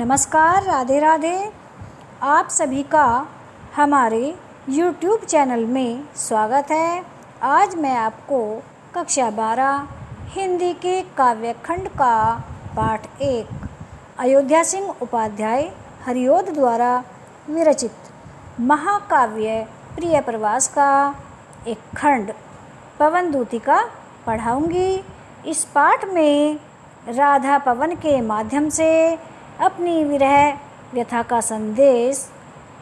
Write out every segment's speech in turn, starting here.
नमस्कार, राधे राधे। आप सभी का हमारे YouTube चैनल में स्वागत है। आज मैं आपको कक्षा 12 हिंदी के काव्यखंड का पाठ 1 अयोध्या सिंह उपाध्याय हरिओद द्वारा विरचित महाकाव्य प्रिय प्रवास का एक खंड पवन दूतिका पढ़ाऊँगी। इस पाठ में राधा पवन के माध्यम से अपनी विरह व्यथा का संदेश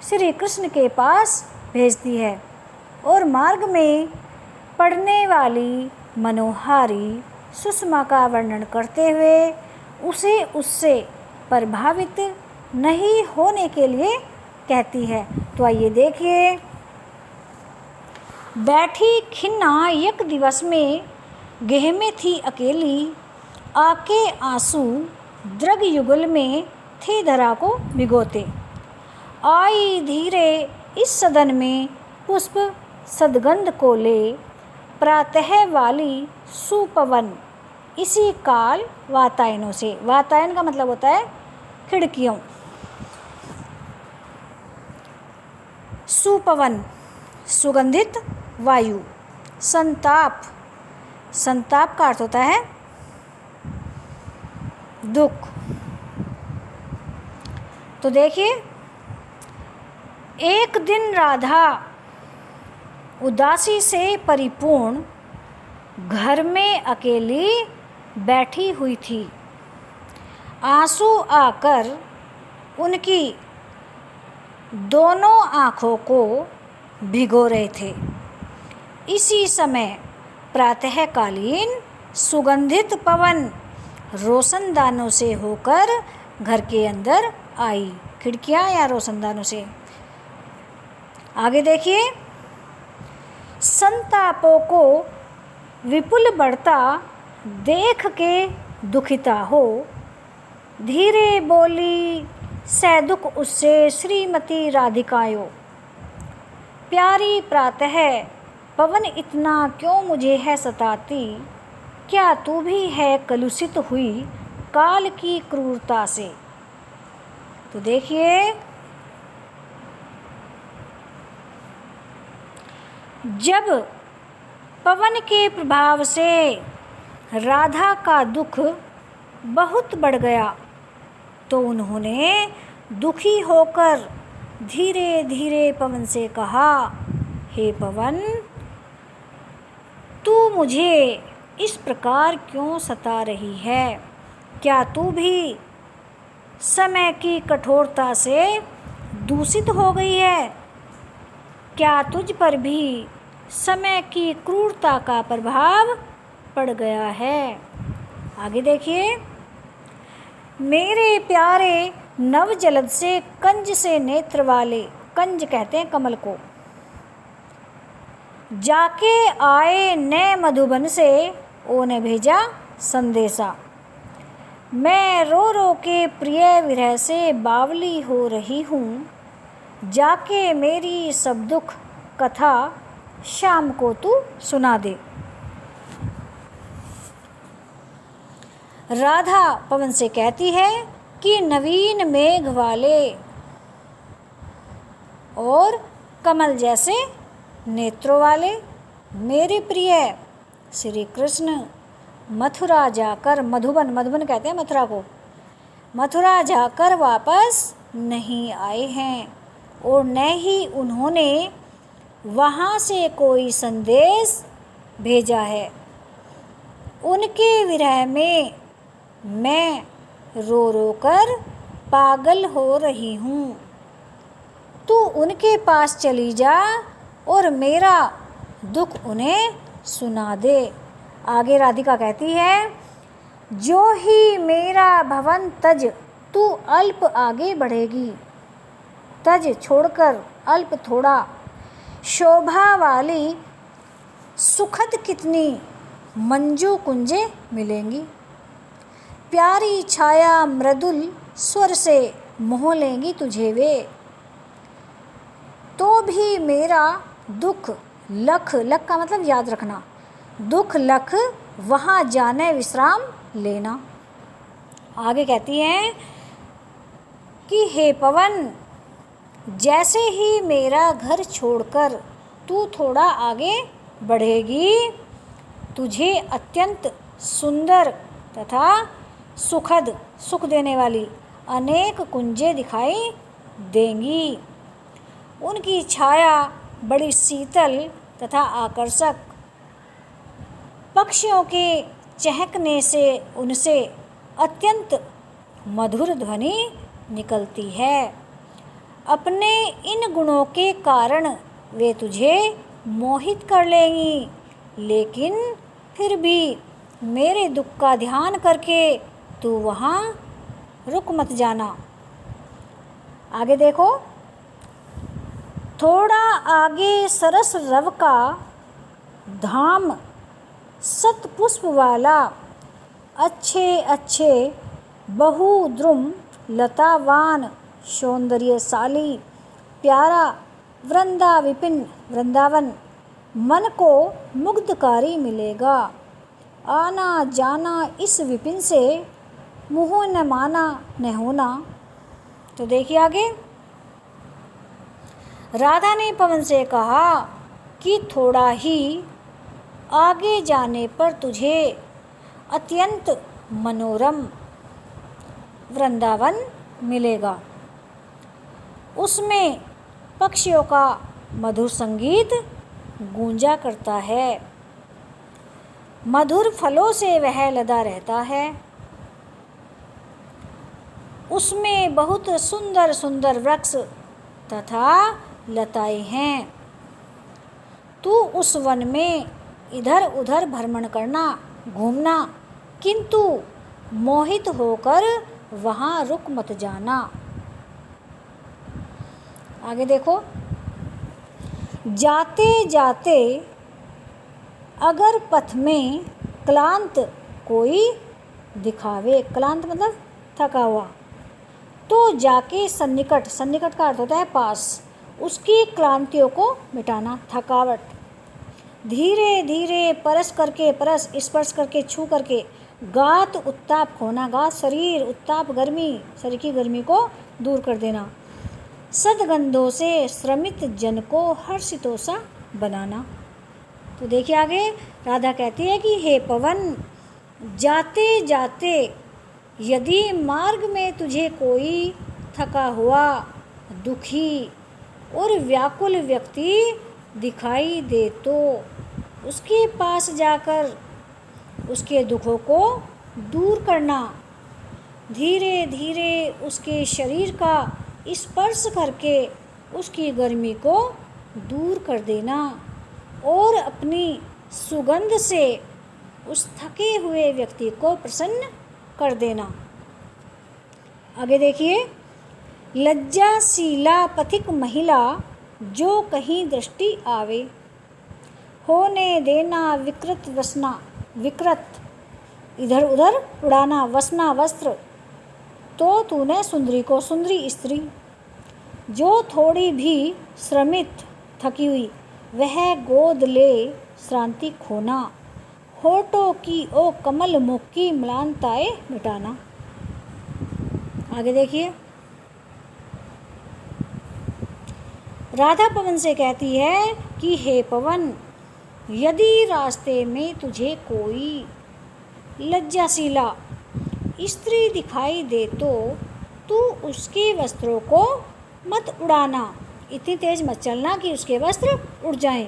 श्री कृष्ण के पास भेजती है और मार्ग में पड़ने वाली मनोहारी सुषमा का वर्णन करते हुए उसे उससे प्रभावित नहीं होने के लिए कहती है। तो आइए देखिए। बैठी खिन्ना एक दिवस में गेह में थी अकेली, आके आंसू द्रग युगल में थे धरा को भिगोते। आई धीरे इस सदन में पुष्प सदगंध को ले, प्रातः वाली सुपवन इसी काल वातायनों से। वातायन का मतलब होता है खिड़कियों। सुपवन सुगंधित वायु। संताप, संताप का अर्थ होता है दुख। तो देखिए, एक दिन राधा उदासी से परिपूर्ण घर में अकेली बैठी हुई थी। आंसू आकर उनकी दोनों आँखों को भिगो रहे थे। इसी समय प्रातःकालीन सुगंधित पवन रोशनदानों से होकर घर के अंदर आई। खिड़कियां या रोशनदानों से। आगे देखिए। संतापों को विपुल बढ़ता देख के दुखिता हो, धीरे बोली सैदुख उससे श्रीमती राधिकायो। प्यारी प्रातः पवन इतना क्यों मुझे है सताती, क्या तू भी है कलुषित हुई काल की क्रूरता से। तो देखिए, जब पवन के प्रभाव से राधा का दुख बहुत बढ़ गया तो उन्होंने दुखी होकर धीरे धीरे पवन से कहा, हे पवन, तू मुझे इस प्रकार क्यों सता रही है? क्या तू भी समय की कठोरता से दूषित हो गई है? क्या तुझ पर भी समय की क्रूरता का प्रभाव पड़ गया है? आगे देखिए। मेरे प्यारे नवजलद से कंज से नेत्र वाले, कंज कहते हैं कमल को, जाके आए नए मधुबन से ओने भेजा संदेशा। मैं रो रो के प्रिय विरह से बावली हो रही हूँ, जाके मेरी सब दुख कथा शाम को तू सुना दे। राधा पवन से कहती है कि नवीन मेघ वाले और कमल जैसे नेत्रों वाले मेरे प्रिय श्री कृष्ण मथुरा जाकर, मधुबन, मधुबन कहते हैं मथुरा को, मथुरा जाकर वापस नहीं आए हैं और न ही उन्होंने वहाँ से कोई संदेश भेजा है। उनके विरह में मैं रो रो कर पागल हो रही हूँ। तू उनके पास चली जा और मेरा दुख उन्हें सुना दे। आगे राधिका कहती है, जो ही मेरा भवन तज तू अल्प आगे बढ़ेगी, तज छोड़कर अल्प थोड़ा, शोभा वाली सुखद कितनी मंजू कुंजे मिलेंगी। प्यारी छाया मृदुल स्वर से मोह लेंगी तुझे वे, तो भी मेरा दुख लख, लख का मतलब याद रखना, दुख लख वहाँ जाने विश्राम लेना। आगे कहती हैं, कि हे पवन, जैसे ही मेरा घर छोड़कर तू थोड़ा आगे बढ़ेगी, तुझे अत्यंत सुंदर तथा सुखद सुख देने वाली अनेक कुंजें दिखाई देंगी। उनकी छाया बड़ी शीतल तथा आकर्षक, पक्षियों के चहकने से उनसे अत्यंत मधुर ध्वनि निकलती है। अपने इन गुणों के कारण वे तुझे मोहित कर लेंगी, लेकिन फिर भी मेरे दुख का ध्यान करके तू वहाँ रुक मत जाना। आगे देखो, थोड़ा आगे सरस रव का धाम सतपुष्प वाला, अच्छे अच्छे बहुद्रुम लतावान सौंदर्यशाली प्यारा वृंदावन मन को मुग्धकारी मिलेगा। आना जाना इस विपिन से मुँह न माना न होना। तो देखिए आगे, राधा ने पवन से कहा कि थोड़ा ही आगे जाने पर तुझे अत्यंत मनोरम वृंदावन मिलेगा। उसमें पक्षियों का मधुर संगीत गूंजा करता है, मधुर फलों से वह लदा रहता है। उसमें बहुत सुंदर सुंदर वृक्ष तथा लताएं हैं। तू उस वन में इधर उधर भ्रमण करना, घूमना, किंतु मोहित होकर वहाँ रुक मत जाना। आगे देखो, जाते जाते अगर पथ में क्लांत कोई दिखावे, क्लांत मतलब थका हुआ, तो जाके सन्निकट, सन्निकट का अर्थ होता है पास, उसकी क्लांतियों को मिटाना, थकावट। धीरे धीरे परस करके, परस स्पर्श करके, छू करके, गात उत्ताप होना, गात शरीर, उत्ताप गर्मी, शरीर की गर्मी को दूर कर देना। सदगंधों से श्रमित जन को हर्षितोषा बनाना। तो देखिए आगे, राधा कहती है कि हे पवन, जाते जाते यदि मार्ग में तुझे कोई थका हुआ, दुखी और व्याकुल व्यक्ति दिखाई दे तो उसके पास जाकर उसके दुखों को दूर करना। धीरे धीरे उसके शरीर का स्पर्श करके उसकी गर्मी को दूर कर देना और अपनी सुगंध से उस थके हुए व्यक्ति को प्रसन्न कर देना। आगे देखिए, लज्जाशीला पथिक महिला जो कहीं दृष्टि आवे, होने देना विकृत वसना, विकृत इधर उधर उड़ाना, वसना वस्त्र, तो तूने सुंदरी को, सुंदरी स्त्री जो थोड़ी भी श्रमित थकी हुई, वह गोद ले श्रांति खोना, होठों की ओ कमल मुख की म्लानताएं मिटाना। आगे देखिए, राधा पवन से कहती है कि हे पवन, यदि रास्ते में तुझे कोई लज्जाशीला स्त्री दिखाई दे तो तू उसके वस्त्रों को मत उड़ाना, इतनी तेज मत चलना कि उसके वस्त्र उड़ जाएं।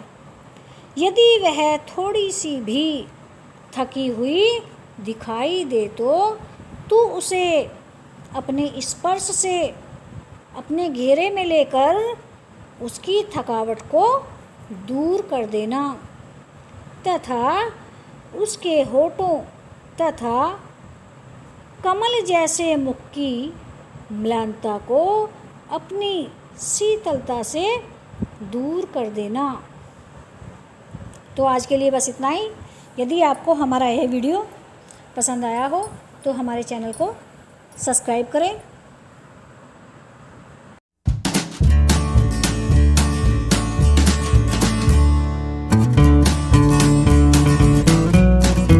यदि वह थोड़ी सी भी थकी हुई दिखाई दे तो तू उसे अपने स्पर्श से अपने घेरे में लेकर उसकी थकावट को दूर कर देना तथा उसके होठों तथा कमल जैसे मुख की म्लानता को अपनी शीतलता से दूर कर देना। तो आज के लिए बस इतना ही। यदि आपको हमारा यह वीडियो पसंद आया हो तो हमारे चैनल को सब्सक्राइब करें